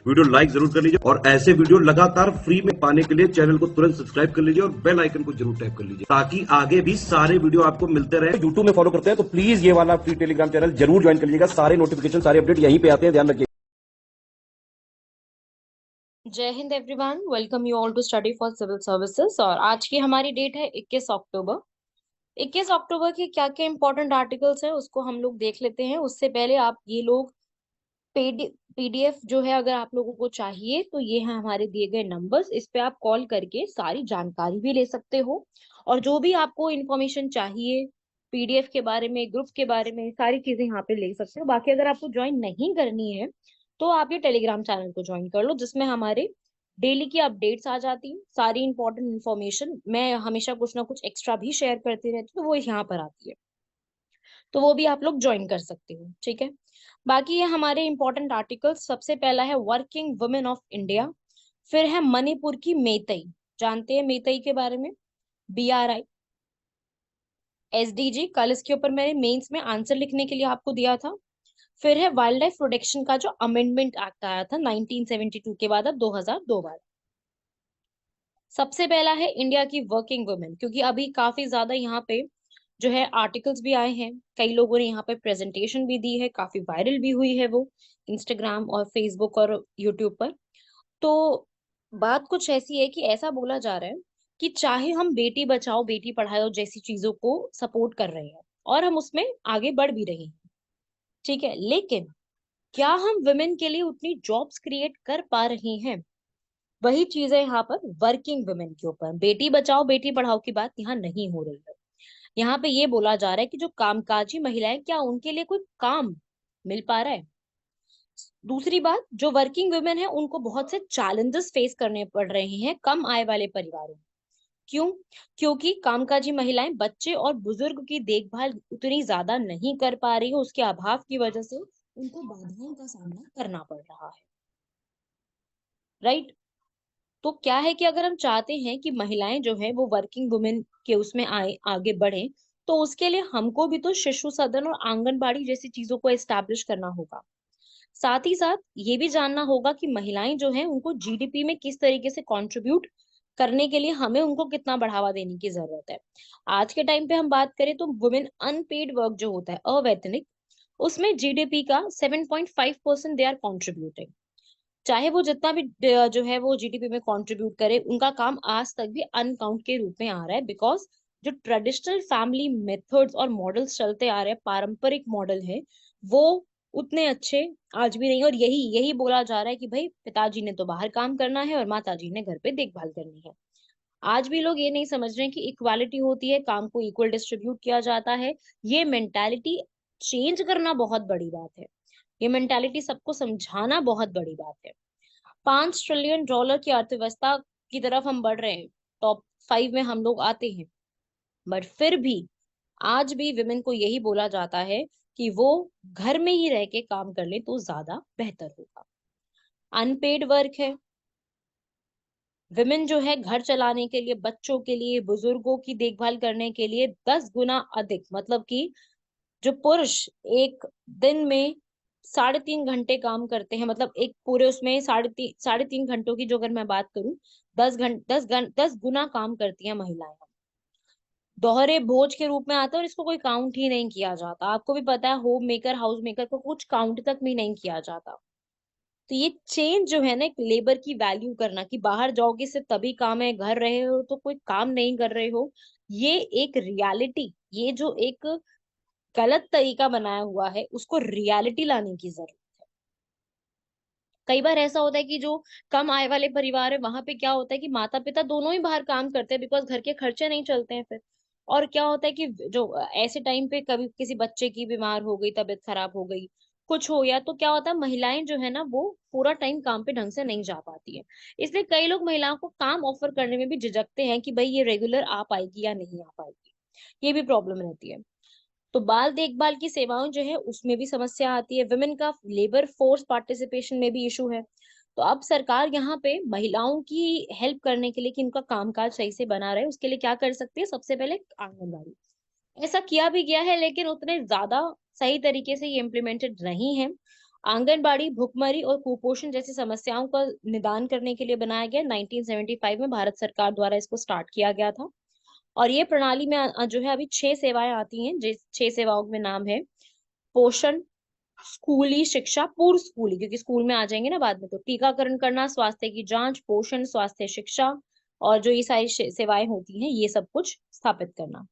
Video like जरूर कर लीजिए और ऐसे वीडियो लगातार फ्री में पाने के लिए चैनल को तुरंत सब्सक्राइब कर लीजिए और बेल आइकन को जरूर टैप कर लीजिए ताकि आगे भी सारे वीडियो आपको मिलते रहे। यूट्यूब में फॉलो करते हैं तो प्लीज ये वाला फ्री टेलीग्राम चैनल जरूर ज्वाइन कर लीजिएगा। सारे नोटिफिकेशन, सारे अपडेट यहीं पे आते हैं, ध्यान रखिए। Jai Hind everyone, welcome you all to study for civil services. और आज की हमारी डेट है 21 अक्टूबर। 21 अक्टूबर के क्या क्या इंपॉर्टेंट आर्टिकल्स हैं उसको हम लोग देख लेते हैं। उससे पहले आप ये लोग पीडीएफ जो है अगर आप लोगों को चाहिए तो ये है हमारे दिए गए नंबर्स, इस पे आप कॉल करके सारी जानकारी भी ले सकते हो। और जो भी आपको इन्फॉर्मेशन चाहिए पीडीएफ के बारे में, ग्रुप के बारे में, सारी चीजें यहाँ पे ले सकते हो। बाकी अगर आपको ज्वाइन नहीं करनी है तो आप ये टेलीग्राम चैनल को ज्वाइन कर लो, जिसमें हमारे डेली की अपडेट्स आ जाती हैं। सारी इंपॉर्टेंट इन्फॉर्मेशन मैं हमेशा कुछ ना कुछ एक्स्ट्रा भी शेयर करती रहती हूँ, तो वो यहाँ पर आती है, तो वो भी आप लोग ज्वाइन कर सकते हो। ठीक है, बाकी ये हमारे इंपॉर्टेंट आर्टिकल्स। सबसे पहला है वर्किंग वुमेन ऑफ इंडिया, फिर है मणिपुर की मेतई, जानते हैं मेतई के बारे में, BRI, SDG। कल इसके ऊपर मैंने मेंस में आंसर लिखने के लिए आपको दिया था। फिर है वाइल्ड लाइफ प्रोटेक्शन का जो अमेंडमेंट एक्ट आया था 1972 के बाद, अब 2002 बाद। सबसे पहला है इंडिया की वर्किंग वुमेन, क्योंकि अभी काफी ज्यादा यहाँ पे जो है आर्टिकल्स भी आए हैं, कई लोगों ने यहाँ पे प्रेजेंटेशन भी दी है, काफी वायरल भी हुई है वो इंस्टाग्राम और फेसबुक और यूट्यूब पर। तो बात कुछ ऐसी है कि ऐसा बोला जा रहा है कि चाहे हम बेटी बचाओ बेटी पढ़ाओ जैसी चीजों को सपोर्ट कर रहे हैं और हम उसमें आगे बढ़ भी रहे हैं, ठीक है, लेकिन क्या हम वुमेन के लिए उतनी जॉब्स क्रिएट कर पा रहे हैं? वही चीज है यहाँ पर वर्किंग वुमेन के ऊपर। बेटी बचाओ बेटी पढ़ाओ की बात यहाँ नहीं हो रही है। यहाँ पे ये बोला जा रहा है कि जो कामकाजी महिलाएं, क्या उनके लिए कोई काम मिल पा रहा है? दूसरी बात, जो वर्किंग वुमेन है उनको बहुत से चैलेंजेस फेस करने पड़ रहे हैं कम आय वाले परिवारों में। क्यों? क्योंकि कामकाजी महिलाएं बच्चे और बुजुर्ग की देखभाल उतनी ज्यादा नहीं कर पा रही है, उसके अभाव की वजह से उनको बाधाओं का सामना करना पड़ रहा है। राइट? तो क्या है कि अगर हम चाहते हैं कि महिलाएं जो है वो वर्किंग वुमेन के उसमें आए, आगे बढ़े, तो उसके लिए हमको भी तो शिशु सदन और आंगनबाड़ी जैसी चीजों को एस्टैब्लिश करना होगा। साथ ही साथ ये भी जानना होगा कि महिलाएं जो हैं उनको जीडीपी में किस तरीके से कंट्रीब्यूट करने के लिए हमें उनको कितना बढ़ावा देने की जरूरत है। आज के टाइम पे हम बात करें तो वुमेन अनपेड वर्क जो होता है, अवैतनिक, उसमें जीडीपी का 7.5% दे आर कॉन्ट्रीब्यूटिंग। चाहे वो जितना भी जो है वो जीडीपी में कंट्रीब्यूट करे, उनका काम आज तक भी अनकाउंट के रूप में आ रहा है, बिकॉज जो ट्रेडिशनल फैमिली मेथड्स और मॉडल्स चलते आ रहे हैं, पारंपरिक मॉडल है, वो उतने अच्छे आज भी नहीं। और यही यही बोला जा रहा है कि भाई पिताजी ने तो बाहर काम करना है और माताजी ने घर पे देखभाल करनी है। आज भी लोग ये नहीं समझ रहे हैं कि इक्वालिटी होती है, काम को इक्वल डिस्ट्रीब्यूट किया जाता है। ये मेंटालिटी चेंज करना बहुत बड़ी बात है, ये मेंटालिटी सबको समझाना बहुत बड़ी बात है। $5 ट्रिलियन की अर्थव्यवस्था की तरफ हम बढ़ रहे हैं, टॉप 5 में हम लोग आते हैं, बट फिर भी आज भी विमेन को यही बोला जाता है कि वो घर में ही रह के काम कर ले तो ज्यादा बेहतर होगा। अनपेड वर्क है, विमेन जो है घर चलाने के लिए, बच्चों के लिए, बुजुर्गों की देखभाल करने के लिए 10 गुना अधिक, मतलब कि जो पुरुष एक दिन में 3.5 घंटे काम करते हैं, मतलब एक पूरे उसमें साढ़े तीन घंटों की जो अगर मैं बात करूं, 10 गुना काम करती हैं महिलाएं। दोहरे बोझ के रूप में आता है और इसको कोई काउंट ही नहीं किया जाता। आपको भी पता है होम मेकर, हाउस मेकर को कुछ काउंट तक भी नहीं किया जाता। तो ये चेंज जो है ना, एक लेबर की वैल्यू करना कि बाहर जाओगे सिर्फ तभी काम है, घर रहे हो तो कोई काम नहीं कर रहे हो, ये एक रियलिटी, ये जो एक गलत तरीका बनाया हुआ है उसको रियलिटी लाने की जरूरत है। कई बार ऐसा होता है कि जो कम आय वाले परिवार है वहां पे क्या होता है कि माता पिता दोनों ही बाहर काम करते हैं, बिकॉज घर के खर्चे नहीं चलते हैं फिर। और क्या होता है कि जो ऐसे टाइम पे कभी किसी बच्चे की बीमार हो गई, तबीयत खराब हो गई, कुछ हो गया, तो क्या होता है महिलाएं जो है ना वो पूरा टाइम काम पे ढंग से नहीं जा पाती है। इसलिए कई लोग महिलाओं को काम ऑफर करने में भी झिझकते हैं कि भाई ये रेगुलर आ पाएगी या नहीं आ पाएगी, ये भी प्रॉब्लम रहती है। तो बाल देखभाल की सेवाएं जो है उसमें भी समस्या आती है, वुमेन का लेबर फोर्स पार्टिसिपेशन में भी इशू है। तो अब सरकार यहाँ पे महिलाओं की हेल्प करने के लिए कि इनका कामकाज सही से बना रहे, उसके लिए क्या कर सकती है? सबसे पहले आंगनबाड़ी, ऐसा किया भी गया है लेकिन उतने ज्यादा सही तरीके से ये इम्प्लीमेंटेड नहीं है। आंगनबाड़ी भुखमरी और कुपोषण जैसी समस्याओं का निदान करने के लिए बनाया गया। 1975 में भारत सरकार द्वारा इसको स्टार्ट किया गया था। और ये प्रणाली में जो है अभी 6 सेवाएं आती हैं, जिस 6 सेवाओं में नाम है पोषण, स्कूली शिक्षा, पूर्व स्कूली, क्योंकि स्कूल में आ जाएंगे ना बाद में, तो टीकाकरण करना, स्वास्थ्य की जांच, पोषण, स्वास्थ्य शिक्षा, और जो ये सारी सेवाएं होती हैं ये सब कुछ स्थापित करना।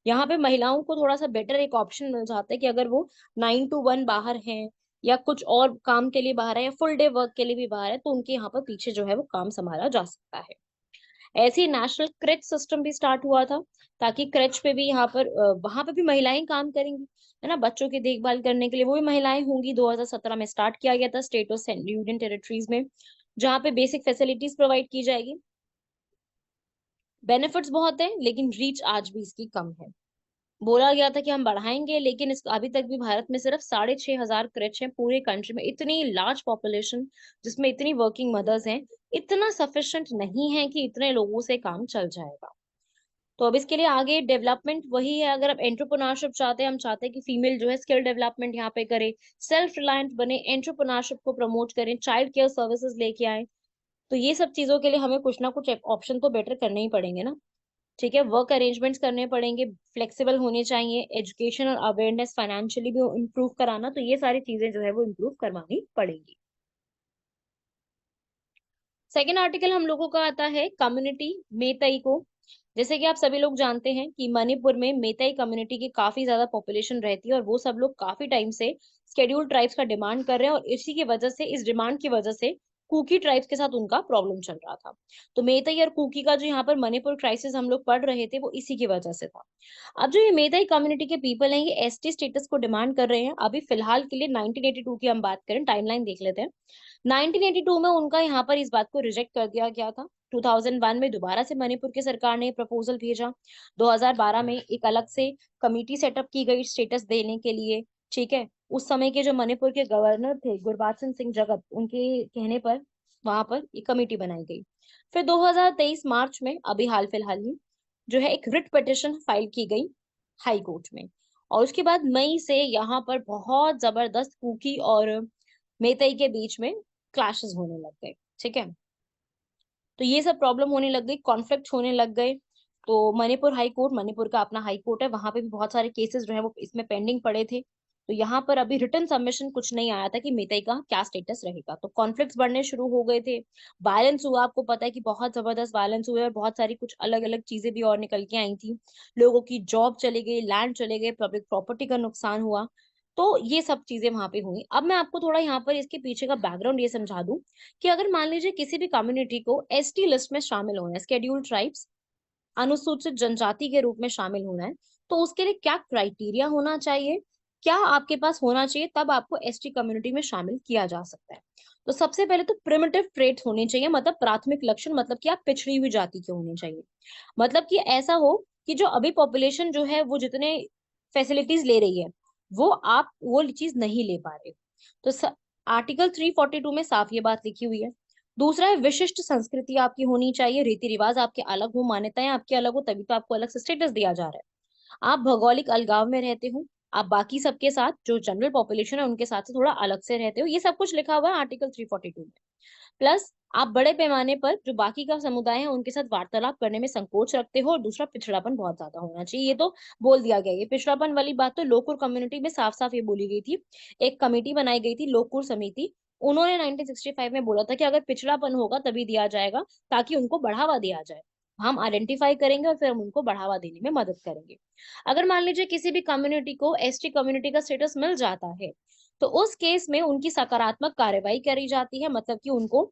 यहाँ पे महिलाओं को थोड़ा सा बेटर एक ऑप्शन मिल जाता है कि अगर वो 9 to 1 बाहर हैं या कुछ और काम के लिए बाहर है या फुल डे वर्क के लिए भी बाहर है, तो उनके यहाँ पर पीछे जो है वो काम संभाला जा सकता है। ऐसे ही नेशनल क्रेच सिस्टम भी स्टार्ट हुआ था, ताकि क्रेच पे भी यहाँ पर वहां पे भी महिलाएं काम करेंगी, है ना, बच्चों की देखभाल करने के लिए वो भी महिलाएं होंगी। 2017 में स्टार्ट किया गया था स्टेट और यूनियन टेरिटरीज में, जहाँ पे बेसिक फैसिलिटीज प्रोवाइड की जाएगी। बेनिफिट्स बहुत है लेकिन रीच आज भी इसकी कम है। बोला गया था कि हम बढ़ाएंगे, लेकिन इस अभी तक भी भारत में सिर्फ 6,500 क्रेच हैं पूरे कंट्री में। इतनी लार्ज पॉपुलेशन जिसमें इतनी वर्किंग मदर्स हैं, इतना सफिशिएंट नहीं है कि इतने लोगों से काम चल जाएगा। तो अब इसके लिए आगे डेवलपमेंट वही है। अगर आप एंटरप्रेन्योरशिप चाहते हैं, हम चाहते हैं कि फीमेल जो है स्किल डेवलपमेंट यहाँ पे करे, सेल्फ रिलायंट बने, एंटरप्रेन्योरशिप को प्रमोट करें, चाइल्ड केयर सर्विसेज लेके आए, तो ये सब चीजों के लिए हमें कुछ ना कुछ ऑप्शन तो बेटर करने ही पड़ेंगे ना। ठीक है, वर्क अरेंजमेंट्स करने पड़ेंगे, फ्लेक्सिबल होने चाहिए, एजुकेशन और अवेयरनेस फाइनेंशियली भी इम्प्रूव कराना, तो ये सारी चीजें जो है वो इम्प्रूव करवानी पड़ेंगी। सेकेंड आर्टिकल हम लोगों का आता है कम्युनिटी मेतई को। जैसे कि आप सभी लोग जानते हैं कि मणिपुर में मेतई कम्युनिटी की काफी ज्यादा पॉपुलेशन रहती है, और वो सब लोग काफी टाइम से शेड्यूल्ड ट्राइब्स का डिमांड कर रहे हैं, और इसी की वजह से, इस डिमांड की वजह से कुकी ट्राइब्स के साथ उनका प्रॉब्लम चल रहा था। तो मेतई और कुकी का जो यहाँ पर मणिपुर क्राइसिस हम लोग पढ़ रहे थे वो इसी की वजह से था। अब जो ये मेतई कम्युनिटी के पीपल हैं, ये एसटी स्टेटस को डिमांड कर रहे हैं अभी फिलहाल के लिए। 1982 की हम बात करें, टाइमलाइन देख लेते हैं। 1982 में उनका यहाँ पर इस बात को रिजेक्ट कर दिया गया था। 2001 में दोबारा से मणिपुर की सरकार ने प्रपोजल भेजा। 2012 में एक अलग से कमेटी सेटअप की गई स्टेटस देने के लिए। ठीक है, उस समय के जो मणिपुर के गवर्नर थे गुरबाचन सिंह जगत, उनके कहने पर वहां पर एक कमेटी बनाई गई। फिर 2023 मार्च में अभी हाल फिलहाल ही जो है एक रिट पिटिशन फाइल की गई हाई कोर्ट में, और उसके बाद मई से यहाँ पर बहुत जबरदस्त कुकी और मेतई के बीच में क्लैशेस होने लग गए। ठीक है, तो ये सब प्रॉब्लम होने लग गई, कॉन्फ्लिक्ट होने लग गए। तो मणिपुर हाई कोर्ट, मणिपुर का अपना हाई कोर्ट है, वहां पे भी बहुत सारे केसेस जो है वो इसमें पेंडिंग पड़े थे। तो यहाँ पर अभी रिटर्न सबमिशन कुछ नहीं आया था कि मेतई का क्या स्टेटस रहेगा, तो कॉन्फ्लिक्ट्स बढ़ने शुरू हो गए थे। वायलेंस हुआ, आपको पता है कि बहुत जबरदस्त वायलेंस हुए, और बहुत सारी कुछ अलग अलग चीजें भी और निकल के आई थी। लोगों की जॉब चली गई, लैंड चले गए, पब्लिक प्रॉपर्टी का नुकसान हुआ। तो ये सब चीजें वहां पे हुई। अब मैं आपको थोड़ा यहाँ पर इसके पीछे का बैकग्राउंड ये समझा दूं कि अगर मान लीजिए किसी भी कम्युनिटी को एसटी लिस्ट में शामिल होना है, शेड्यूल्ड ट्राइब्स, अनुसूचित जनजाति के रूप में शामिल होना है, तो उसके लिए क्या क्राइटेरिया होना चाहिए, क्या आपके पास होना चाहिए, तब आपको एसटी कम्युनिटी में शामिल किया जा सकता है। तो सबसे पहले तो प्रिमिटिव ट्रेट होने चाहिए, मतलब प्राथमिक लक्षण, मतलब कि आप पिछड़ी हुई जाति के होने चाहिए। मतलब कि ऐसा हो कि जो अभी पॉपुलेशन जो है वो जितने फैसिलिटीज ले रही है, वो आप वो चीज नहीं ले पा रहे हो। तो आर्टिकल 342 में साफ ये बात लिखी हुई है। दूसरा है विशिष्ट संस्कृति आपकी होनी चाहिए, रीति रिवाज आपके अलग हो, मान्यताएं आपकी अलग हो, तभी तो आपको अलग से स्टेटस दिया जा रहा है। आप भौगोलिक अलगाव में रहते हो, आप बाकी सबके साथ जो जनरल पॉपुलेशन है उनके साथ से थोड़ा अलग से रहते हो, ये सब कुछ लिखा हुआ है आर्टिकल 342 में। प्लस आप बड़े पैमाने पर जो बाकी का समुदाय है उनके साथ वार्तालाप करने में संकोच रखते हो, और दूसरा पिछड़ापन बहुत ज्यादा होना चाहिए। ये तो बोल दिया गया, ये पिछड़ापन वाली बात तो लोकुर कम्युनिटी में साफ साफ ये बोली गई थी। एक कमेटी बनाई गई थी लोकुर समिति, उन्होंने 1965 में बोला था कि अगर पिछड़ापन होगा तभी दिया जाएगा, ताकि उनको बढ़ावा दिया जाए। हम आइडेंटिफाई करेंगे और फिर हम उनको बढ़ावा देने में मदद करेंगे। अगर मान लीजिए किसी भी कम्युनिटी को एसटी कम्युनिटी का स्टेटस मिल जाता है, तो उस केस में उनकी सकारात्मक कार्रवाई करी जाती है, मतलब कि उनको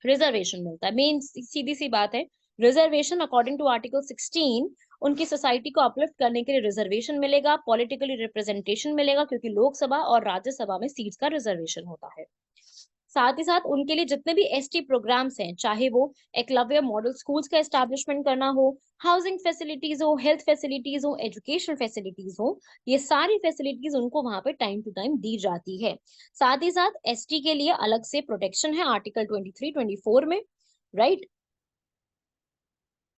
रिजर्वेशन मिलता है। मेन सीधी सी बात है, रिजर्वेशन अकॉर्डिंग टू आर्टिकल 16 उनकी सोसाइटी को अपलिफ्ट करने के लिए रिजर्वेशन मिलेगा, पॉलिटिकली रिप्रेजेंटेशन मिलेगा, क्योंकि लोकसभा और राज्यसभा में सीट्स का रिजर्वेशन होता है। साथ ही साथ उनके लिए जितने भी एसटी प्रोग्राम्स हैं, चाहे वो एकलव्य मॉडल स्कूल्स का एस्टैब्लिशमेंट करना हो, हाउसिंग फैसिलिटीज हो, हेल्थ फैसिलिटीज हो, एजुकेशनल फैसिलिटीज हो, ये सारी फैसिलिटीज उनको वहां पे टाइम टू टाइम दी जाती है। साथ ही साथ एसटी के लिए अलग से प्रोटेक्शन है आर्टिकल 23-24 में, राइट।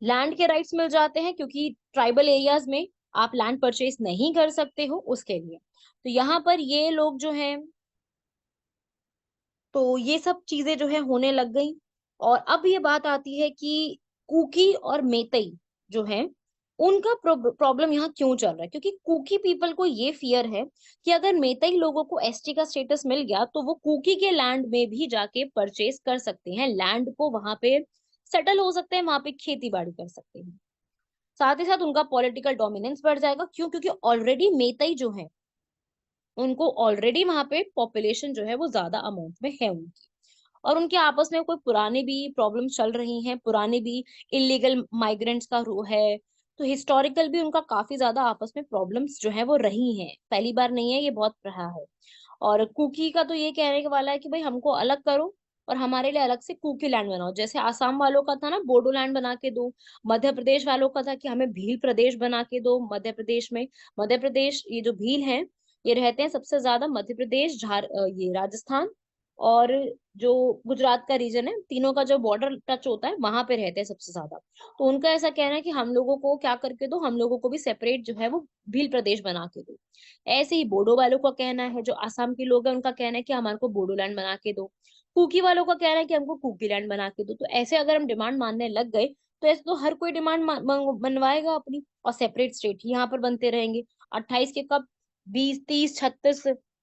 लैंड के राइट्स मिल जाते हैं, क्योंकि ट्राइबल एरियाज में आप लैंड परचेज नहीं कर सकते हो उसके लिए। तो यहाँ पर ये लोग जो हैं तो ये सब चीजें जो है होने लग गई। और अब ये बात आती है कि कुकी और मेतई जो है उनका प्रॉब्लम यहाँ क्यों चल रहा है, क्योंकि कुकी पीपल को ये फियर है कि अगर मेतई लोगों को एसटी का स्टेटस मिल गया तो वो कुकी के लैंड में भी जाके परचेज कर सकते हैं, लैंड को वहां पे सेटल हो सकते हैं, वहां पे खेती बाड़ी कर सकते हैं। साथ ही साथ उनका पॉलिटिकल डोमिनेंस बढ़ जाएगा। क्यों? क्योंकि ऑलरेडी मेतई जो है उनको ऑलरेडी वहां पे पॉपुलेशन जो है वो ज्यादा अमाउंट में है उनकी, और उनके आपस में कोई पुरानी भी प्रॉब्लम्स चल रही हैं, पुरानी भी इलीगल माइग्रेंट्स का रो है। तो हिस्टोरिकल भी उनका काफी ज्यादा आपस में प्रॉब्लम्स जो है वो रही हैं, पहली बार नहीं है, ये बहुत रहा है। और कुकी का तो ये कहने के वाला है कि भाई हमको अलग करो और हमारे लिए अलग से कुकी लैंड बनाओ। जैसे आसाम वालों का था ना बोडो लैंड बना के दो, मध्य प्रदेश वालों का था कि हमें भील प्रदेश बना के दो मध्य प्रदेश में। मध्य प्रदेश, ये जो भील हैं ये रहते हैं सबसे ज्यादा मध्य प्रदेश, ये राजस्थान और जो गुजरात का रीजन है, तीनों का जो बॉर्डर टच होता है वहां पे रहते हैं सबसे ज्यादा। तो उनका ऐसा कहना है कि हम लोगों को क्या करके दो, हम लोगों को भी सेपरेट जो है वो भील प्रदेश बना के दो। ऐसे ही बोडो वालों का कहना है, जो आसाम के लोग हैं उनका कहना है कि हमारे को बोडोलैंड बना के दो। कुकी वालों का कहना है कि हमको कुकी लैंड बना के दो। तो ऐसे अगर हम डिमांड मानने लग गए तो ऐसे तो हर कोई डिमांड मनवाएगा अपनी, और सेपरेट स्टेट ही यहाँ पर बनते रहेंगे। 28 के कब 20, 30, 36,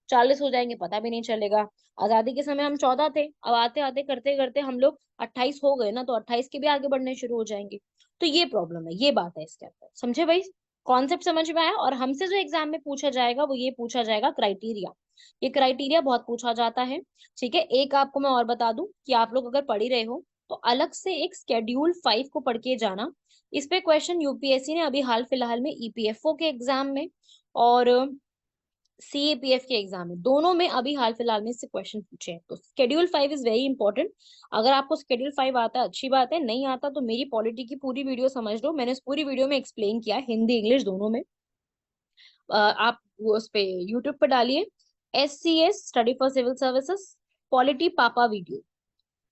40 हो जाएंगे पता भी नहीं चलेगा। आजादी के समय हम 14 थे, अब आते आते करते करते हम लोग 28 हो गए ना, तो 28 के भी आगे बढ़ने शुरू हो जाएंगे। तो ये प्रॉब्लम है, ये बात है इसके अंदर, समझे भाई? कॉन्सेप्ट समझ में आया? और हमसे जो एग्जाम में पूछा जाएगा वो ये पूछा जाएगा क्राइटेरिया। ये क्राइटेरिया बहुत पूछा जाता है। ठीक है, एक आपको मैं और बता दूं कि आप लोग अगर पढ़ ही रहे हो तो अलग से एक स्केड्यूल 5 को पढ़ के जाना। इस पे क्वेश्चन यूपीएससी ने अभी हाल फिलहाल में ईपीएफओ के एग्जाम में और सीएपीएफ के एग्जाम में, दोनों में अभी हाल फिलहाल में इससे क्वेश्चन पूछे हैं। तो शेड्यूल 5 इज वेरी इंपॉर्टेंट। अगर आपको शेड्यूल 5 आता है अच्छी बात है, नहीं आता तो मेरी पॉलिटी की पूरी वीडियो समझ लो, मैंने उस पूरी वीडियो में एक्सप्लेन किया है, हिंदी इंग्लिश दोनों में। आप वो उस पे यूट्यूब पे डालिए SCS study for civil services polity पापा वीडियो।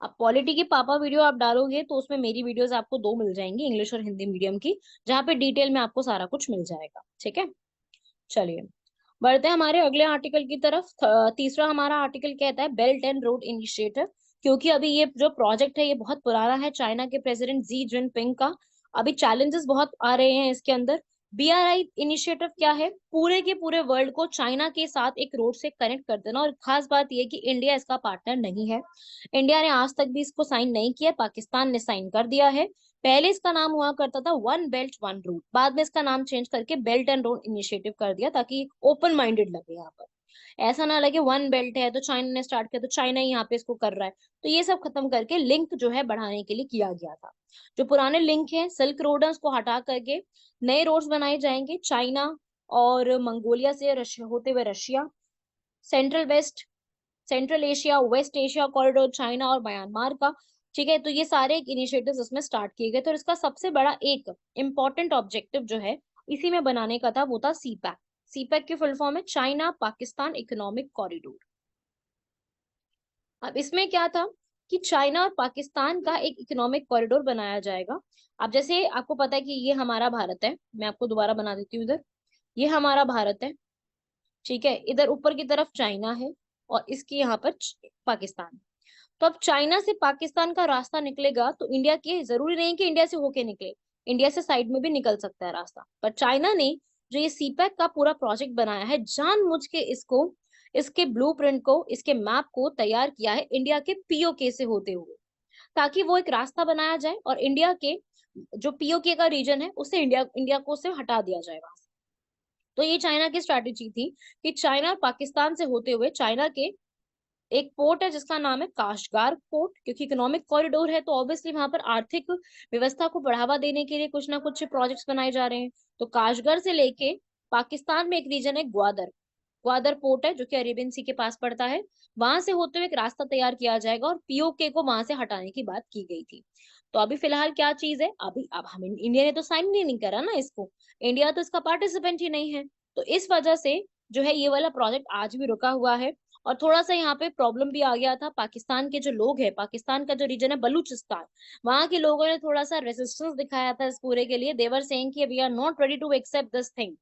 अब पॉलिटी की पापा वीडियो आप डालोगे तो उसमें मेरी वीडियोस आपको दो मिल जाएंगी, इंग्लिश और हिंदी मीडियम की, जहाँ पे डिटेल में आपको सारा कुछ मिल जाएगा। ठीक है, चलिए बढ़ते हैं हमारे अगले आर्टिकल की तरफ। तीसरा हमारा आर्टिकल कहता है बेल्ट एंड रोड इनिशिएटिव। क्योंकि अभी ये जो प्रोजेक्ट है ये बहुत पुराना है, चाइना के प्रेसिडेंट जी जिनपिंग का। अभी चैलेंजेस बहुत आ रहे हैं इसके अंदर। BRI इनिशिएटिव क्या है? पूरे के पूरे वर्ल्ड को चाइना के साथ एक रोड से कनेक्ट कर देना। और खास बात यह कि इंडिया इसका पार्टनर नहीं है, इंडिया ने आज तक भी इसको साइन नहीं किया, पाकिस्तान ने साइन कर दिया है। पहले इसका नाम हुआ करता था वन बेल्ट वन रूट, बाद में इसका नाम चेंज करके बेल्ट एंड रोड इनिशिएटिव कर दिया, ताकि ओपन माइंडेड लगे यहाँ पर। ऐसा ना लगे वन बेल्ट है तो चाइना ने स्टार्ट किया तो चाइना ही यहाँ पे इसको कर रहा है। तो ये सब खत्म करके लिंक जो है बढ़ाने के लिए किया गया था। जो पुराने लिंक है सिल्क रोड को हटा करके नए रोड्स बनाए जाएंगे, चाइना और मंगोलिया से रशिया होते हुए Russia, central west, central Asia, west Asia corridor, China और म्यांमार का। ठीक है, तो ये सारे इनिशिएटिव्स उसमें स्टार्ट किए गए थे। और इसका सबसे बड़ा एक इम्पॉर्टेंट ऑब्जेक्टिव जो है इसी में बनाने का था वो था सीपैक। सीपैक की फुल फॉर्म है चाइना पाकिस्तान इकोनॉमिक कॉरिडोर। अब इसमें क्या था कि चाइना और पाकिस्तान का एक इकोनॉमिक कॉरिडोर बनाया जाएगा। अब जैसे आपको पता है कि ये हमारा भारत है, मैं आपको दोबारा बना देती हूँ इधर, ये हमारा भारत है। ठीक है, इधर ऊपर की तरफ चाइना है और इसकी यहाँ पर पाकिस्तान। तो अब चाइना से पाकिस्तान का रास्ता निकलेगा तो इंडिया के जरूरी नहीं कि इंडिया से होके निकले, इंडिया से साइड में भी निकल सकता है रास्ता। पर चाइना ने जो ये सीपैक का पूरा प्रोजेक्ट बनाया है, जानबूझ के इसको, इसके ब्लूप्रिंट को, इसके मैप को तैयार किया है इंडिया के POK से होते हुए, ताकि वो एक रास्ता बनाया जाए और इंडिया के जो POK का रीजन है उससे इंडिया इंडिया को उससे हटा दिया जाए वहां से। तो ये चाइना की स्ट्रैटेजी थी कि चाइना और पाकिस्तान से होते हुए चाइना के एक पोर्ट है जिसका नाम है काशगार पोर्ट, क्योंकि इकोनॉमिक कॉरिडोर है तो ऑब्वियसली वहां पर आर्थिक व्यवस्था को बढ़ावा देने के लिए कुछ ना कुछ प्रोजेक्ट्स बनाए जा रहे हैं। तो काशगार से लेके पाकिस्तान में एक रीजन है ग्वादर, ग्वादर पोर्ट है जो कि अरेबियन सी के पास पड़ता है, वहां से होते हुए एक रास्ता तैयार किया जाएगा और POK को वहां से हटाने की बात की गई थी। तो अभी फिलहाल क्या चीज है, अभी अब हम इंडिया ने तो साइन नहीं करा ना इसको, इंडिया तो इसका पार्टिसिपेंट ही नहीं है। तो इस वजह से जो है ये वाला प्रोजेक्ट आज भी रुका हुआ है। और थोड़ा सा यहाँ पे प्रॉब्लम भी आ गया था, पाकिस्तान के जो लोग हैं, पाकिस्तान का जो रीजन है बलूचिस्तान, वहां के लोगों ने थोड़ा सा रेजिस्टेंस दिखाया था इस पूरे के लिए। देवर सेइंग कि we are not ready to accept this thing.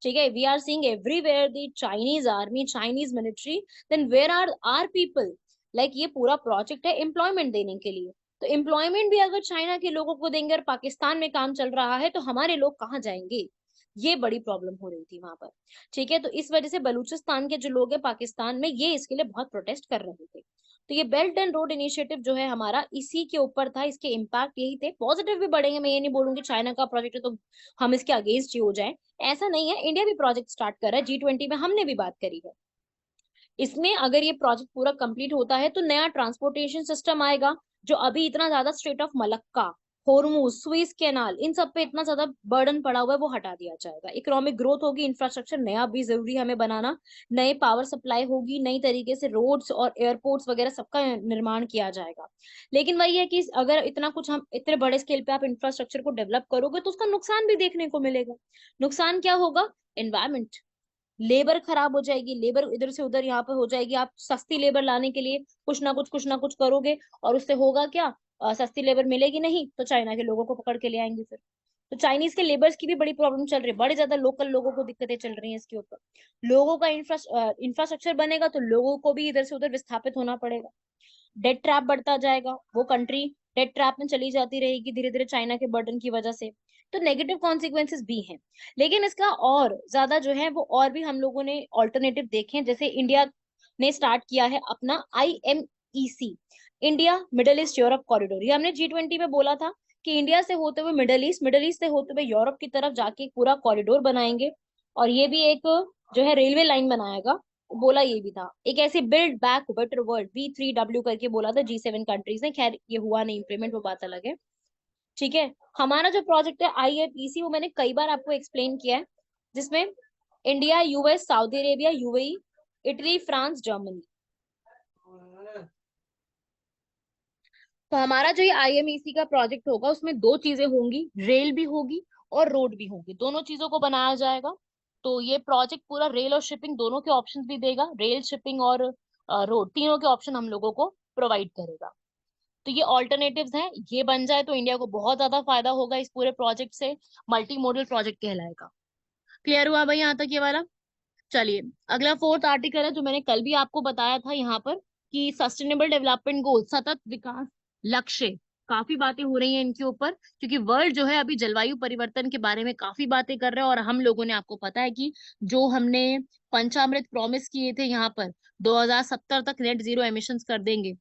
ठीक है, we are seeing everywhere the Chinese army, Chinese military, then where are are people? ये पूरा प्रोजेक्ट है एम्प्लॉयमेंट देने के लिए। तो एम्प्लॉयमेंट भी अगर चाइना के लोगों को देंगे और पाकिस्तान में काम चल रहा है तो हमारे लोग कहाँ जाएंगे? ये बड़ी प्रॉब्लम हो रही थी वहां पर। ठीक है, तो इस वजह से बलूचिस्तान के जो लोग हैं पाकिस्तान में, ये इसके लिए बहुत प्रोटेस्ट कर रहे थे। तो ये बेल्ट एंड रोड इनिशिएटिव जो है हमारा, इसी के ऊपर था, इसके इम्पैक्ट यही थे। पॉजिटिव भी बढ़ेंगे, मैं ये नहीं बोलूंगी चाइना का प्रोजेक्ट है तो हम इसके अगेंस्ट ही हो जाए, ऐसा नहीं है। इंडिया भी प्रोजेक्ट स्टार्ट कर रहा है, G20 में हमने भी बात करी है। इसमें अगर ये प्रोजेक्ट पूरा कंप्लीट होता है तो नया ट्रांसपोर्टेशन सिस्टम आएगा, जो अभी इतना ज्यादा strait of Malacca, Hormuz, Suez canal, इन सब पे इतना ज्यादा बर्डन पड़ा हुआ है, वो हटा दिया जाएगा। इकोनॉमिक ग्रोथ होगी, इंफ्रास्ट्रक्चर नया भी जरूरी है हमें बनाना, नए पावर सप्लाई होगी, नई तरीके से रोड्स और एयरपोर्ट्स वगैरह सबका निर्माण किया जाएगा। लेकिन वही है कि अगर इतना कुछ हम इतने बड़े स्केल पे आप इंफ्रास्ट्रक्चर को डेवलप करोगे तो उसका नुकसान भी देखने को मिलेगा। नुकसान क्या होगा? एनवायरमेंट, लेबर खराब हो जाएगी, लेबर इधर से उधर यहाँ पे हो जाएगी। आप सस्ती लेबर लाने के लिए कुछ ना कुछ करोगे, और उससे होगा क्या? सस्ती लेबर मिलेगी नहीं तो चाइना के लोगों को पकड़ के ले आएंगे फिर। तो चाइनीज के लेबर्स की भी बड़ी प्रॉब्लम चल रही है, बड़े ज्यादा लोकल लोगों को दिक्कतें चल रही हैं इसके ऊपर। लोगों का इंफ्रास्ट्रक्चर बनेगा तो लोगों को भी इधर से उधर विस्थापित होना पड़ेगा। डेट ट्रैप बढ़ता जाएगा, वो कंट्री डेट ट्रैप में चली जाती रहेगी धीरे धीरे चाइना के बर्डन की वजह से। तो नेगेटिव कॉन्सिक्वेंसेस भी हैं। लेकिन इसका और ज्यादा जो है वो और भी हम लोगों ने ऑल्टरनेटिव देखे हैं। जैसे इंडिया ने स्टार्ट किया है अपना IMEC, India middle east Europe corridor. ये हमने G20 में बोला था कि इंडिया से होते हुए मिडल ईस्ट, मिडल ईस्ट से होते हुए यूरोप की तरफ जाके एक पूरा कॉरिडोर बनाएंगे। और ये भी एक जो है रेलवे लाइन बनाएगा। बोला ये भी था एक ऐसे build back better world, B3W करके बोला था G7 कंट्रीज ने। खैर ये हुआ नहीं इम्प्लीमेंट, वो बात अलग है। ठीक है, हमारा जो प्रोजेक्ट है IFEC, वो मैंने कई बार आपको एक्सप्लेन किया है, जिसमें India, US, Saudi Arabia, UAE, Italy, France, Germany. तो हमारा जो ये IMEC का प्रोजेक्ट होगा उसमें दो चीजें होंगी, रेल भी होगी और रोड भी होगी, दोनों चीजों को बनाया जाएगा। तो ये प्रोजेक्ट पूरा रेल और शिपिंग दोनों के ऑप्शंस भी देगा, रेल, शिपिंग और रोड, तीनों के ऑप्शन हम लोगों को प्रोवाइड करेगा। तो ये ऑल्टरनेटिव्स हैं, ये बन जाए तो इंडिया को बहुत ज्यादा फायदा होगा इस पूरे प्रोजेक्ट से। मल्टी मॉडल प्रोजेक्ट कहलाएगा। क्लियर हुआ भाई यहाँ तक ये वाला? चलिए, अगला फोर्थ आर्टिकल है जो मैंने कल भी आपको बताया था यहाँ पर, कि सस्टेनेबल डेवलपमेंट गोल, सतत विकास लक्ष्य। काफी बातें हो रही हैं इनके ऊपर, क्योंकि वर्ल्ड जो है अभी जलवायु परिवर्तन के बारे में काफी बातें कर रहे हैं। और हम लोगों ने, आपको पता है कि जो हमने पंचामृत प्रॉमिस किए थे यहाँ पर, 2070 तक नेट जीरो एमिशंस कर देंगे।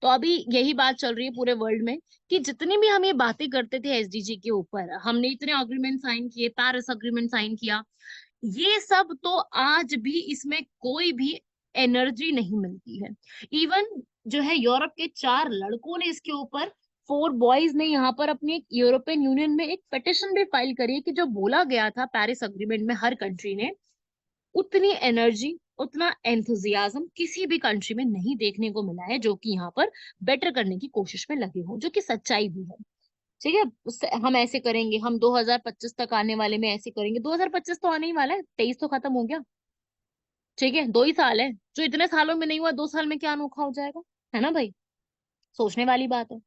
तो अभी यही बात चल रही है पूरे वर्ल्ड में, कि जितनी भी हम ये बातें करते थे SDG के ऊपर, हमने इतने अग्रीमेंट साइन किए, पेरिस अग्रीमेंट साइन किया, ये सब तो आज भी इसमें कोई भी एनर्जी नहीं मिलती है। इवन जो है यूरोप के 4 लड़कों ने इसके ऊपर, 4 बॉयज ने यहाँ पर अपनी यूरोपियन यूनियन में एक पिटिशन भी फाइल करी है, कि जो बोला गया था पेरिस अग्रीमेंट में हर कंट्री ने, उतनी एनर्जी, उतना एंथुजियाज्म किसी भी कंट्री में नहीं देखने को मिला है, जो कि यहाँ पर बेटर करने की कोशिश में लगे हो, जो कि सच्चाई भी है। ठीक है, हम ऐसे करेंगे, हम 2025 तक आने वाले में ऐसे करेंगे। 2025 तो आने ही वाला है, 23 तो खत्म हो गया। ठीक है, 2 ही साल है, जो इतने सालों में नहीं हुआ 2 साल में क्या अनोखा हो जाएगा? है ना भाई? सोचने वाली बात है।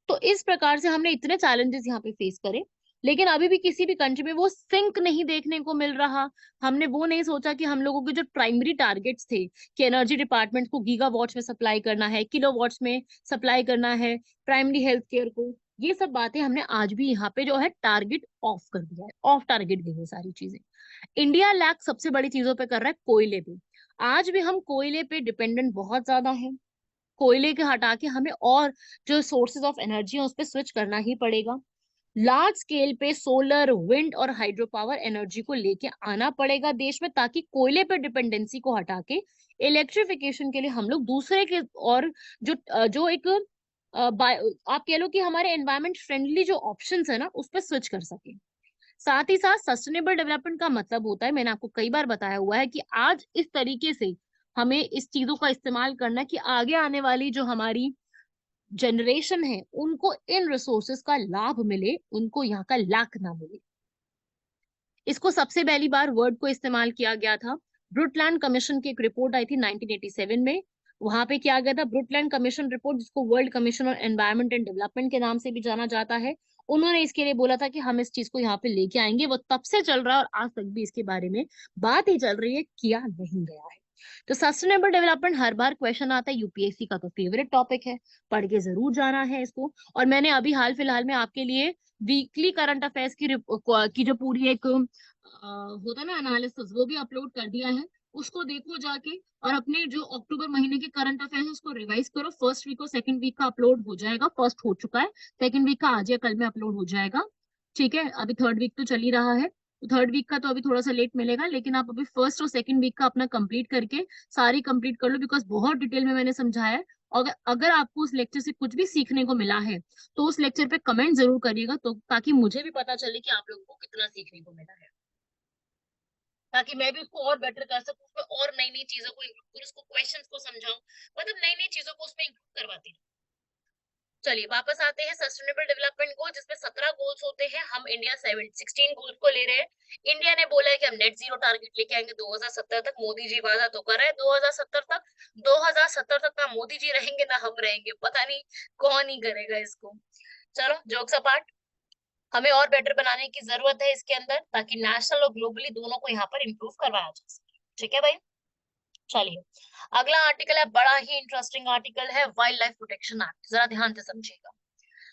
तो इस प्रकार से हमने इतने चैलेंजेस यहाँ पे फेस करे, लेकिन अभी भी किसी भी कंट्री में वो सिंक नहीं देखने को मिल रहा। हमने वो नहीं सोचा कि हम लोगों के जो प्राइमरी टारगेट्स थे, कि एनर्जी डिपार्टमेंट को गीगा वॉट्स में सप्लाई करना है, किलो वॉट्स में सप्लाई करना है, प्राइमरी हेल्थ केयर को, ये सब बातें हमने आज भी यहाँ पे जो है टारगेट ऑफ कर दिया है, ऑफ टारगेट गई है सारी चीजें। इंडिया लैक सबसे बड़ी चीजों पे कर रहा है, कोयले पे। आज भी हम कोयले पे डिपेंडेंट बहुत ज्यादा है। कोयले के हटा के हमें और जो सोर्सेज ऑफ एनर्जी है उस पर स्विच करना ही पड़ेगा। लार्ज स्केल पे सोलर, विंड और हाइड्रो पावर एनर्जी को लेके आना पड़ेगा देश में, ताकि कोयले पे डिपेंडेंसी को हटा के इलेक्ट्रिफिकेशन के लिए हम लोग दूसरे के, और जो जो एक आप कह लो कि हमारे एनवायरमेंट फ्रेंडली जो ऑप्शंस है ना, उस पर स्विच कर सके। साथ ही साथ सस्टेनेबल डेवलपमेंट का मतलब होता है, मैंने आपको कई बार बताया हुआ है, कि आज इस तरीके से हमें इस चीजों का इस्तेमाल करना है कि आगे आने वाली जो हमारी जनरेशन है उनको इन रिसोर्सेस का लाभ मिले, उनको यहाँ का लाख ना मिले। इसको सबसे पहली बार वर्ड को इस्तेमाल किया गया था, ब्रुटलैंड कमीशन की एक रिपोर्ट आई थी 1987 में। वहां पे किया गया था ब्रुटलैंड कमीशन रिपोर्ट, जिसको world commission on environment and development के नाम से भी जाना जाता है। उन्होंने इसके लिए बोला था कि हम इस चीज को यहाँ पे लेके आएंगे। वो तब से चल रहा है और आज तक भी इसके बारे में बात ही चल रही है, किया नहीं गया है। तो सस्टेनेबल डेवलपमेंट हर बार क्वेश्चन आता है, यूपीएससी का तो फेवरेट टॉपिक है, पढ़ के जरूर जाना है इसको। और मैंने अभी हाल फिलहाल में आपके लिए वीकली करंट अफेयर्स की जो पूरी एक होता है ना एनालिसिस, वो भी अपलोड कर दिया है, उसको देखो जाके। और अपने जो अक्टूबर महीने के करंट अफेयर्स उसको रिवाइज करो। फर्स्ट वीक और सेकंड वीक का अपलोड हो जाएगा, फर्स्ट हो चुका है, सेकंड वीक का आज या कल में अपलोड हो जाएगा। ठीक है, अभी थर्ड वीक तो चल ही रहा है, तो थर्ड वीक का तो अभी थोड़ा सा लेट मिलेगा, लेकिन आप अभी फर्स्ट और सेकंड वीक का अपना कंप्लीट करके सारी कंप्लीट कर लो, बिकॉज बहुत डिटेल में मैंने समझाया है। और अगर आपको उस लेक्चर से कुछ भी सीखने को मिला है तो उस लेक्चर पे कमेंट जरूर करिएगा, तो ताकि मुझे भी पता चले कि आप लोगों को कितना सीखने को मिला है, ताकि मैं भी उसको और बेटर कर सकूं, उसमें और नई नई चीजों को इंक्लूड करूं, उसको क्वेश्चंस को समझाऊं, मतलब नई नई चीजों को उसमें इंक्लूड करवाती हूं। चलिए वापस आते हैं सस्टेनेबल डेवलपमेंट को, जिसमें 17 गोल्स होते हैं। हम इंडिया 16 गोल्स को ले रहे हैं। इंडिया ने बोला है कि हम नेट जीरो टारगेट लेके आएंगे 2070 तक। मोदी जी वादा तो कर रहे हैं 2070 तक। 2070 तक ना मोदी जी रहेंगे ना हम रहेंगे, पता नहीं कौन ही करेगा इसको। चलो जोक्स अपार्ट, हमें और बेटर बनाने की जरूरत है इसके अंदर, ताकि नेशनल और ग्लोबली दोनों को यहाँ पर इम्प्रूव करवाया जा सके। ठीक है भाई, चलिए अगला आर्टिकल है, बड़ा ही इंटरेस्टिंग आर्टिकल है, वाइल्ड लाइफ प्रोटेक्शन एक्ट। जरा ध्यान से समझिएगा।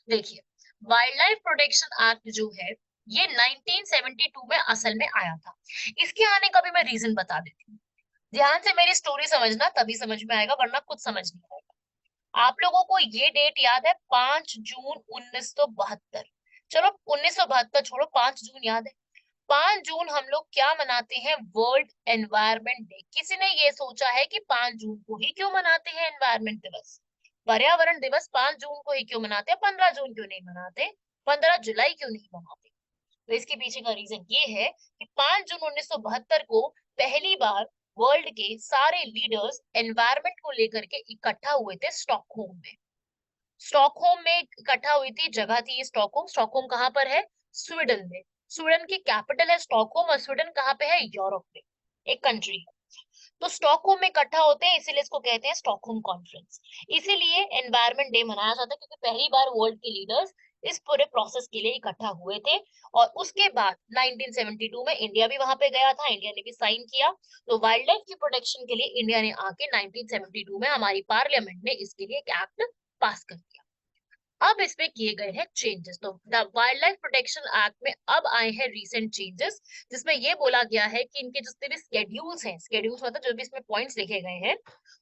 देखिए, वाइल्ड लाइफ प्रोटेक्शन एक्ट जो है ये 1972 में असल में आया था। इसके आने का भी मैं रीजन बता देती हूँ, ध्यान से मेरी स्टोरी समझना, तभी समझ में आएगा, वरना कुछ समझ नहीं आएगा। आप लोगों को ये डेट याद है, 5 जून 1972। चलो 1972 छोड़ो, 5 जून याद है। 5 जून हम लोग क्या मनाते हैं, वर्ल्ड एनवायरनमेंट डे। किसी ने ये सोचा है कि 5 जून को ही क्यों मनाते हैं एनवायरनमेंट दिवस, पर्यावरण दिवस 5 जून को ही क्यों मनाते हैं, 15 जून क्यों नहीं मनाते, 15 जुलाई क्यों नहीं मनाते? तो इसके पीछे का रीजन ये है कि 5 जून 1972 को पहली बार वर्ल्ड के सारे लीडर्स एनवायरनमेंट को लेकर के इकट्ठा हुए थे स्टॉकहोम में। स्टॉकहोम में इकट्ठा हुई थी, जगह थी ये स्टॉकहोम। स्टॉकहोम कहाँ पर है, स्वीडन में। स्वीडन की कैपिटल है स्टॉकहोम, और स्वीडन कहाँ पे है, यूरोप में एक कंट्री है। तो स्टॉकहोम में इकट्ठा होते हैं, इसीलिए इसको कहते हैं स्टॉकहोम कॉन्फ्रेंस। इसीलिए एनवायरनमेंट डे मनाया जाता है, क्योंकि पहली बार वर्ल्ड के लीडर्स इस पूरे प्रोसेस के लिए इकट्ठा हुए थे। और उसके बाद 1972 में इंडिया भी वहां पे गया था, इंडिया ने भी साइन किया। तो वाइल्ड लाइफ की प्रोटेक्शन के लिए इंडिया ने आके 1972 में हमारी पार्लियामेंट ने इसके लिए एक एक्ट पास कर दिया। अब इसमें किए गए हैं चेंजेस। तो the wild life protection act में अब आए हैं रीसेंट चेंजेस, जिसमें ये बोला गया है कि इनके जितने भी स्केड्यूल्स हैं, स्केड्यूल्स मतलब जो भी इसमें पॉइंट्स लिखे गए हैं,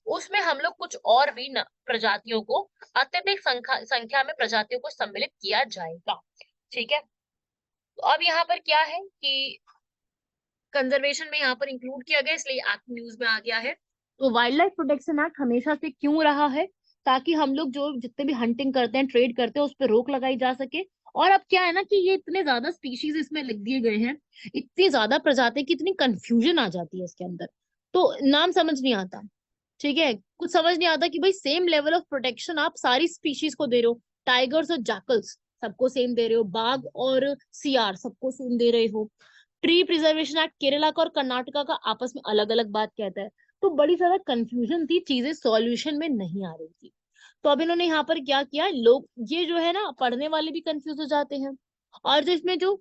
उसमें हम लोग कुछ और भी प्रजातियों को, अत्यधिक संख्या में प्रजातियों को सम्मिलित किया जाएगा। ठीक है, तो अब यहाँ पर क्या है कि कंजर्वेशन में यहाँ पर इंक्लूड किया गया, इसलिए एक्ट न्यूज में आ गया है। तो वाइल्ड लाइफ प्रोटेक्शन एक्ट हमेशा से क्यों रहा है, ताकि हम लोग जो जितने भी हंटिंग करते हैं, ट्रेड करते हैं, उस पर रोक लगाई जा सके। और अब क्या है ना कि ये इतने ज्यादा स्पीशीज इसमें लिख दिए गए हैं, इतनी ज्यादा प्रजाति की, इतनी कंफ्यूजन आ जाती है इसके अंदर, तो नाम समझ नहीं आता। ठीक है, कुछ समझ नहीं आता कि भाई सेम लेवल ऑफ प्रोटेक्शन आप सारी स्पीशीज को दे रहे हो, टाइगर्स और जैकल्स सबको सेम दे रहे हो, बाघ और सियार सबको सेम दे रहे हो। ट्री प्रिजर्वेशन एक्ट केरला का और कर्नाटका का आपस में अलग अलग बात कहता है। तो बड़ी ज्यादा कंफ्यूजन थी, चीजें सॉल्यूशन में नहीं आ रही थी। तो अब इन्होंने यहाँ पर क्या किया, लोग ये जो है ना, पढ़ने वाले भी कंफ्यूज हो जाते हैं, और जो इसमें जो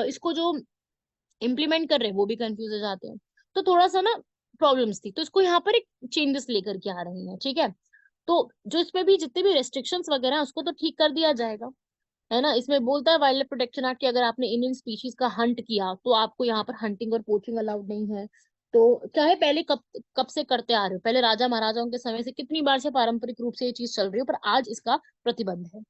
इसको जो इम्प्लीमेंट कर रहे हैं वो भी कंफ्यूज हो जाते हैं। तो थोड़ा सा ना प्रॉब्लम्स थी, तो इसको यहाँ पर एक चेंजेस लेकर के आ रहे हैं। ठीक है, तो जो इसमें भी जितने भी रेस्ट्रिक्शंस वगैरह हैं उसको तो ठीक कर दिया जाएगा, है ना। इसमें बोलता है वाइल्ड लाइफ प्रोटेक्शन एक्ट कि अगर आपने इंडियन स्पीशीज का हंट किया तो आपको यहाँ पर हंटिंग और पोचिंग अलाउड नहीं है। तो चाहे पहले कब कब से करते आ रहे हो, पहले राजा महाराजाओं के समय से कितनी बार से पारंपरिक रूप से ये चीज चल रही हो, पर आज इसका प्रतिबंध है।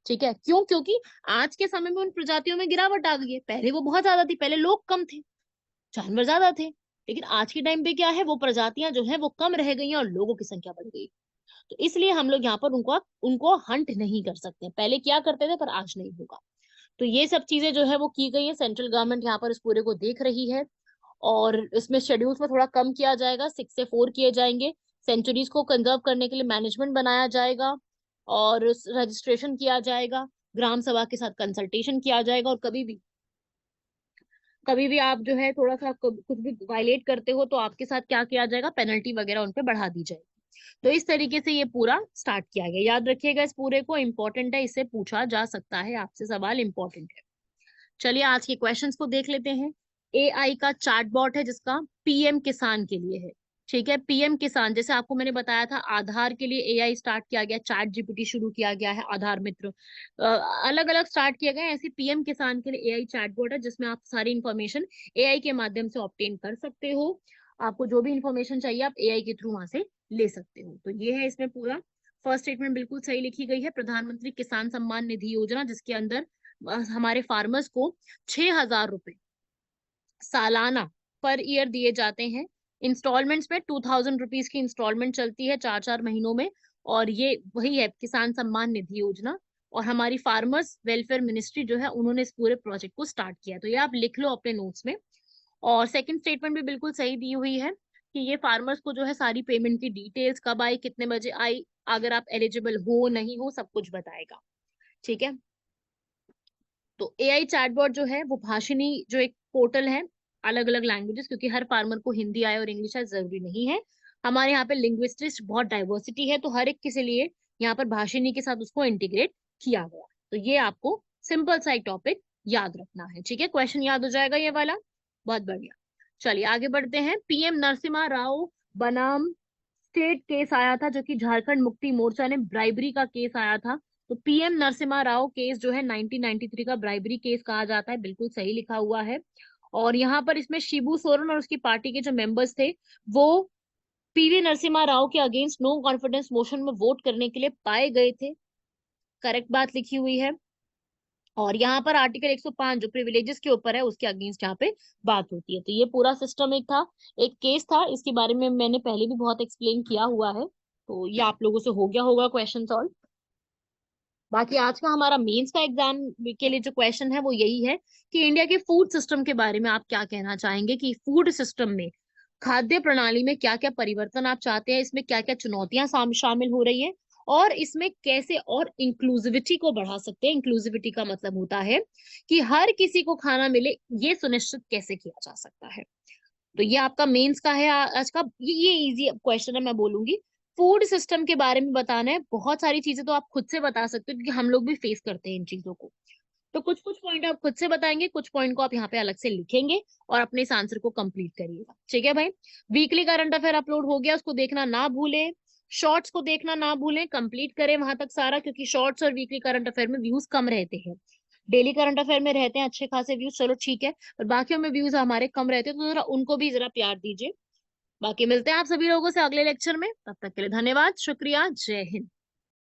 ठीक है, क्यों, क्योंकि आज के समय में उन प्रजातियों में गिरावट आ गई है। पहले वो बहुत ज्यादा थी, पहले लोग कम थे, जानवर ज्यादा थे, लेकिन आज के टाइम पे क्या है, वो प्रजातियां जो है वो कम रह गई हैं और लोगों की संख्या बढ़ गई। तो इसलिए हम लोग यहाँ पर उनको उनको हंट नहीं कर सकते, पहले क्या करते थे पर आज नहीं होगा। तो ये सब चीजें जो है वो की गई है, सेंट्रल गवर्नमेंट यहाँ पर इस पूरे को देख रही है। और इसमें शेड्यूल्स में थोड़ा कम किया जाएगा, 6 से 4 किए जाएंगे। सेंचुरीज को कंजर्व करने के लिए मैनेजमेंट बनाया जाएगा, और रजिस्ट्रेशन किया जाएगा, ग्राम सभा के साथ कंसल्टेशन किया जाएगा। और कभी भी आप जो है थोड़ा सा कुछ भी वायलेट करते हो तो आपके साथ क्या किया जाएगा, पेनल्टी वगैरह उन पे बढ़ा दी जाएगी। तो इस तरीके से ये पूरा स्टार्ट किया गया, याद रखिएगा इस पूरे को, इंपॉर्टेंट है, इससे पूछा जा सकता है आपसे सवाल, इंपॉर्टेंट है। चलिए आज के क्वेश्चंस को देख लेते हैं। एआई का चैटबॉट है जिसका पीएम किसान के लिए है। ठीक है। पीएम किसान, जैसे आपको मैंने बताया था, आधार के लिए एआई स्टार्ट किया गया, चैट जीपीटी शुरू किया गया है, आधार मित्र अलग अलग स्टार्ट किए गए। ऐसे पीएम किसान के लिए एआई चैटबॉट है, जिसमें आप सारी इन्फॉर्मेशन एआई के माध्यम से ऑब्टेन कर सकते हो। आपको जो भी इन्फॉर्मेशन चाहिए आप एआई के थ्रू वहां से ले सकते हो। तो ये है इसमें पूरा। फर्स्ट स्टेटमेंट बिल्कुल सही लिखी गई है। प्रधानमंत्री किसान सम्मान निधि योजना, जिसके अंदर हमारे फार्मर्स को 6,000 रुपए सालाना पर ईयर दिए जाते हैं। इंस्टॉलमेंट्स में 2,000 रुपीज की इंस्टॉलमेंट चलती है 4-4 महीनों में। और ये वही है किसान सम्मान निधि योजना। और हमारी फार्मर्स वेलफेयर मिनिस्ट्री जो है, उन्होंने इस पूरे प्रोजेक्ट को स्टार्ट किया। तो ये आप लिख लो अपने नोट्स में। और सेकंड स्टेटमेंट भी बिल्कुल सही दी हुई है कि ये फार्मर्स को जो है सारी पेमेंट की डिटेल्स, कब आई, कितने बजे आई, अगर आप एलिजिबल हो नहीं हो, सब कुछ बताएगा। ठीक है। तो एआई चैटबॉट जो है वो भाषिनी जो एक पोर्टल है, अलग अलग लैंग्वेजेस, क्योंकि हर फार्मर को हिंदी आए और इंग्लिश आए जरूरी नहीं है। हमारे यहाँ पे लिंग्विस्टिक्स बहुत डाइवर्सिटी है, तो हर एक के लिए यहाँ पर भाषिनी के साथ उसको इंटीग्रेट किया गया। तो ये आपको सिंपल सा एक टॉपिक याद रखना है। ठीक है, क्वेश्चन याद हो जाएगा ये वाला। बहुत बढ़िया। चलिए आगे बढ़ते हैं। पीएम नरसिम्हा राव बनाम स्टेट केस आया था, जो कि झारखंड मुक्ति मोर्चा ने ब्राइबरी का केस आया था। तो पीएम नरसिम्हा राव केस जो है 1993 का ब्राइबरी केस कहा जाता है, बिल्कुल सही लिखा हुआ है। और यहाँ पर इसमें शिबू सोरेन और उसकी पार्टी के जो मेंबर्स थे, वो पीवी नरसिम्हा राव के अगेंस्ट नो कॉन्फिडेंस मोशन में वोट करने के लिए पाए गए थे। करेक्ट बात लिखी हुई है। और यहाँ पर आर्टिकल 105 जो प्रिविलेजेस के ऊपर है, उसके अगेंस्ट यहाँ पे बात होती है। तो ये पूरा सिस्टम एक था, एक केस था। इसके बारे में मैंने पहले भी बहुत एक्सप्लेन किया हुआ है। तो ये आप लोगों से हो गया होगा क्वेश्चन सॉल्व। बाकी आज का हमारा मेंस का एग्जाम के लिए जो क्वेश्चन है वो यही है कि इंडिया के फूड सिस्टम के बारे में आप क्या कहना चाहेंगे, कि फूड सिस्टम में, खाद्य प्रणाली में क्या क्या परिवर्तन आप चाहते हैं, इसमें क्या क्या चुनौतियां शामिल हो रही है, और इसमें कैसे और इंक्लूसिविटी को बढ़ा सकते हैं। इंक्लूसिविटी का मतलब होता है कि हर किसी को खाना मिले, ये सुनिश्चित कैसे किया जा सकता है। तो ये आपका मेंस का है आज का। ये इजी क्वेश्चन है, मैं बोलूंगी। फूड सिस्टम के बारे में बताना है, बहुत सारी चीजें तो आप खुद से बता सकते हो, क्योंकि हम लोग भी फेस करते हैं इन चीजों को। तो कुछ कुछ पॉइंट आप खुद से बताएंगे, कुछ पॉइंट को आप यहाँ पे अलग से लिखेंगे और अपने इस आंसर को कंप्लीट करिएगा। ठीक है भाई। वीकली करंट अफेयर अपलोड हो गया, उसको देखना ना भूलें। शॉर्ट्स को देखना ना भूलें, कंप्लीट करें वहां तक सारा, क्योंकि शॉर्ट्स और वीकली करंट अफेयर में व्यूज कम रहते हैं। डेली करंट अफेयर में रहते हैं अच्छे खासे व्यूज, चलो ठीक है, पर बाकियों में व्यूज हमारे कम रहते हैं, तो जरा उनको भी जरा प्यार दीजिए। बाकी मिलते हैं आप सभी लोगों से अगले लेक्चर में। तब तक के लिए धन्यवाद, शुक्रिया, जय हिंद।